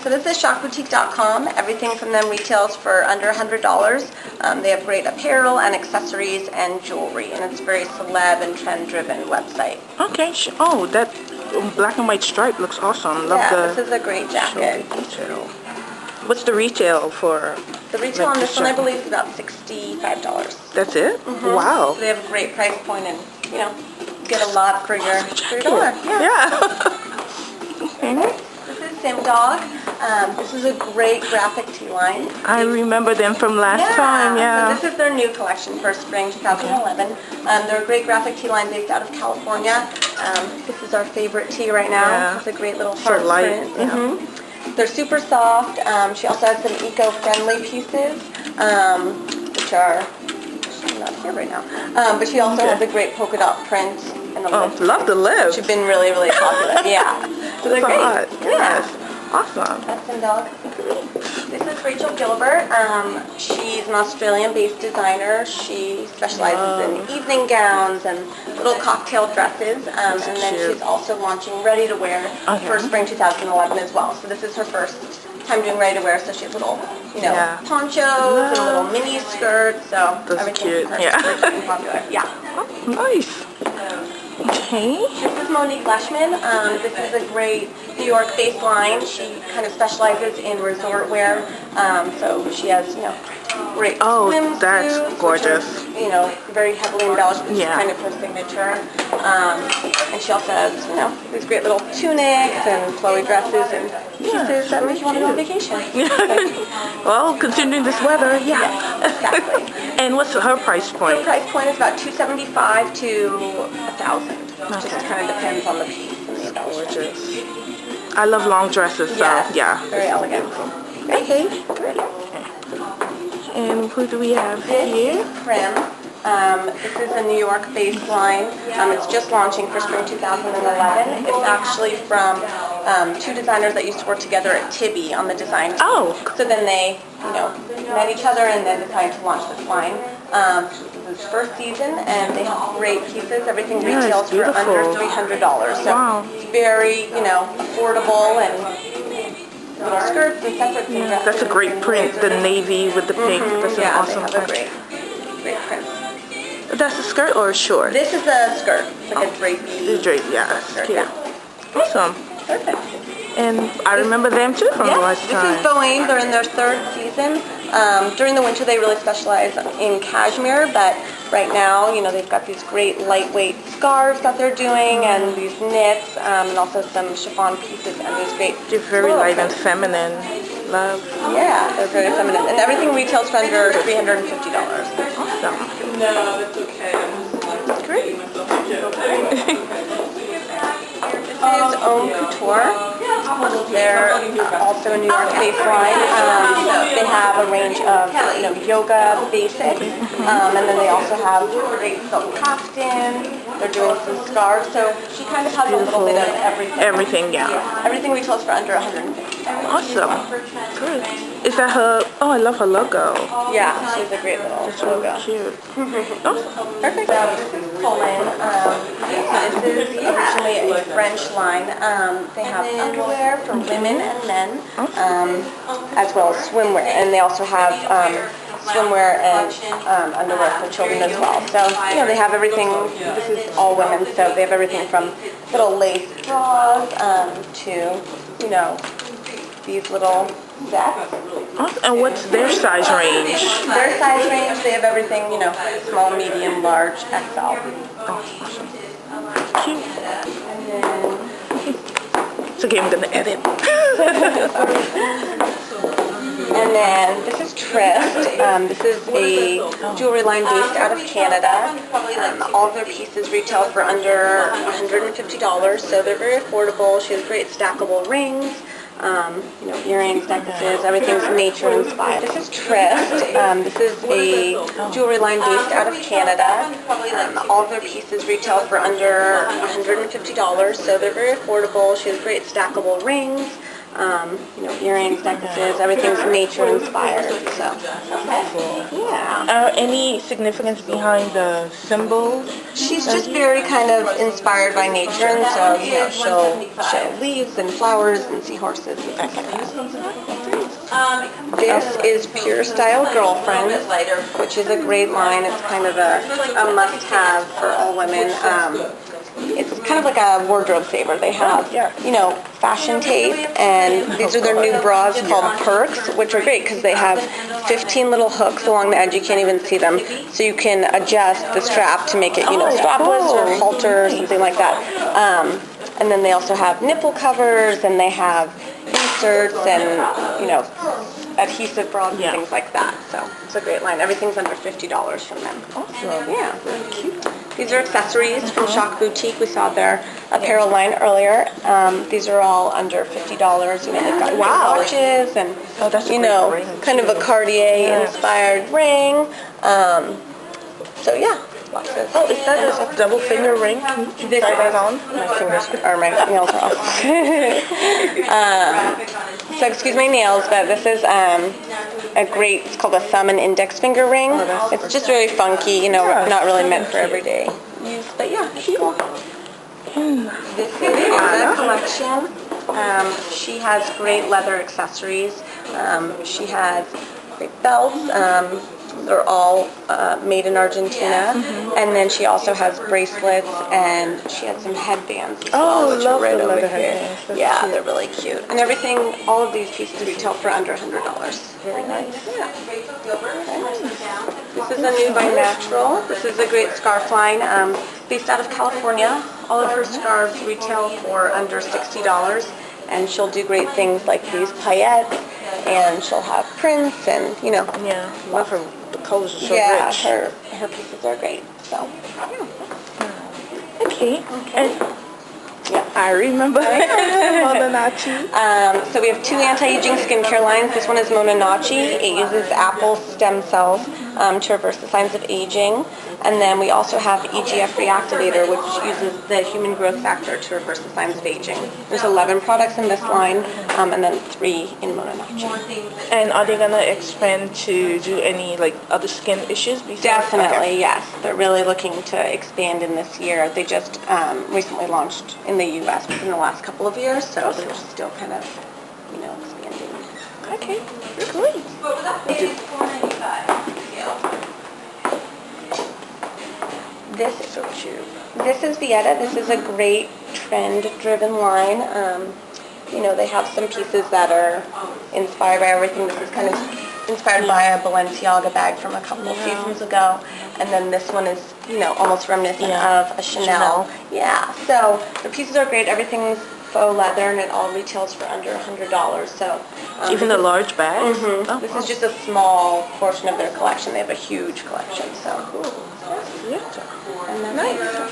So this is shockboutique.com. Everything from them retails for under $100. They have great apparel and accessories and jewelry, and it's a very celeb and trend-driven website. Okay. Oh, that black and white stripe looks awesome. Love this is a great jacket. Detail. What's the retail for? The retail on this one, I believe, is about $65. That's it? Mm-hmm. Wow. So they have a great price point, and you know, get a lot for your dollar. Yeah. Okay. This is Sim Dog. This is a great graphic tee line. I remember them from last time. Yeah. So this is their new collection for spring 2011. They're a great graphic tee line based out of California. This is our favorite tee right now. Yeah. It's a great little For heart light. print. Mm-hmm. They're super soft. She also has some eco-friendly pieces, which are not here right now. But she also has a great polka dot print. And love the lips. She's been really, really popular. Yeah. So they're great. Yes. Awesome. That's Sim Dog. This is Rachel Gilbert. She's an Australian-based designer. She specializes in evening gowns and little cocktail dresses. And then she's also launching ready-to-wear for spring 2011 as well. So this is her first time doing ready-to-wear. So she has little, ponchos and little mini skirts. So everything's popular. Yeah. Oh, nice. Okay. This is Monique Leishman. This is a great New York-based line. She kind of specializes in resort wear. So she has, great swimsuits. That's gorgeous. Which are, very heavily embellished. Which is kind of her signature. And she also has, these great little tunics and flowy dresses and pieces that make you want to go on vacation. Well, considering this weather, exactly. And what's her price point? Her price point is about $275 to $1,000. Just kind of depends on the piece and the embellishment. I love long dresses, so very elegant. Okay. Good. And who do we have here? Prim. This is a New York-based line. It's just launching for spring 2011. It's actually from two designers that used to work together at Tibby on the design team. Oh. So then they, met each other and then decided to launch this line. This is his first season, and they have great pieces. Everything retails for under $300. So it's very, affordable and little skirts and separates and dresses. That's a great print. The navy with the pink. That's an awesome print. Great print. That's a skirt or a short? This is a skirt. It's like a drapey. The drape, skirt, cute. Awesome. Perfect. And I remember them too from the last time. This is Boeing. They're in their third season. During the winter, they really specialize in cashmere, but right now, they've got these great lightweight scarves that they're doing, and these knits, and also some chiffon pieces, and these great. They're very light and feminine. Love. Yeah, they're very feminine, and everything retails for under $350. Awesome. No, that's okay. Great. This is Haute Couture. They're also a New York-based line. They have a range of yoga basics, and then they also have great silk kaftan. They're doing some scarves, so she kind of has a little bit of everything. Everything, Everything retails for under $150. Awesome. Good. Is that her? Oh, I love her logo. Yeah, she has a great little logo. Cute. Awesome. Perfect. This is Poland. This is originally a French line. They have underwear for women and men, as well as swimwear, and they also have swimwear and underwear for children as well. So, they have everything. This is all women, so they have everything from little lace bras to, these little vests. And what's their size range? Their size range, they have everything, small, medium, large, XL. Awesome. Cute. And then... It's okay, I'm going to edit. And then this is Tryst. This is a jewelry line based out of Canada. All of their pieces retail for under $150, so they're very affordable. She has great stackable rings, earrings, necklaces, everything's nature inspired. This is Tryst. This is a jewelry line based out of Canada. All of their pieces retail for under $150, so they're very affordable. She has great stackable rings, Earrings, necklaces, everything's nature inspired. So, yeah. Any significance behind the symbols? She's just very kind of inspired by nature, and so she'll show leaves and flowers and seahorses and things like that. This is Pure Style Girlfriend, which is a great line. It's kind of a must-have for all women. It's kind of like a wardrobe saver. They have, fashion tape, and these are their new bras called Perks, which are great because they have 15 little hooks along the edge. You can't even see them, so you can adjust the strap to make it, strapless or halter or something like that. And then they also have nipple covers, and they have inserts and, adhesive bras and things like that. So it's a great line. Everything's under $50 from them. Awesome. Yeah. Very cute. These are accessories from Shock Boutique. We saw their apparel line earlier. These are all under $50. They've got watches and, kind of a Cartier-inspired ring. So, yeah. Is that a double finger ring? Can you try that on? My fingers or my nails are off. So excuse my nails, but this is it's called a thumb and index finger ring. It's just very funky, not really meant for everyday use, but yeah, it's cool. This is Haute collection. She has great leather accessories. She has great belts. They're all made in Argentina, and then she also has bracelets, and she has some headbands as well, which are right over here. Yeah, they're really cute. And everything, all of these pieces retail for under $100. Very nice. Yeah. This is a new by Natural. This is a great scarf line based out of California. All of her scarves retail for under $60, and she'll do great things like these paillettes, and she'll have prints and, Love her. The colors are so rich. Her pieces are great. So, Okay. I remember. Mononachi. So we have two anti-aging skincare lines. This one is Mononachi. It uses apple stem cells to reverse the signs of aging. And then we also have EGF Reactivator, which uses the human growth factor to reverse the signs of aging. There's 11 products in this line, and then 3 in Mononachi. And are they going to expand to do any other skin issues? Definitely, yes. They're really looking to expand in this year. They just recently launched in the U.S. within the last couple of years, so they're still kind of, expanding. Okay, great. This is Vieta. This is a great trend-driven line. They have some pieces that are inspired by everything. This is kind of inspired by a Balenciaga bag from a couple of seasons ago. And then this one is, almost reminiscent of a Chanel. Yeah, so the pieces are great. Everything's faux leather, and it all retails for under $100. So even the large bag? This is just a small portion of their collection. They have a huge collection. So, Yeah. and then nice.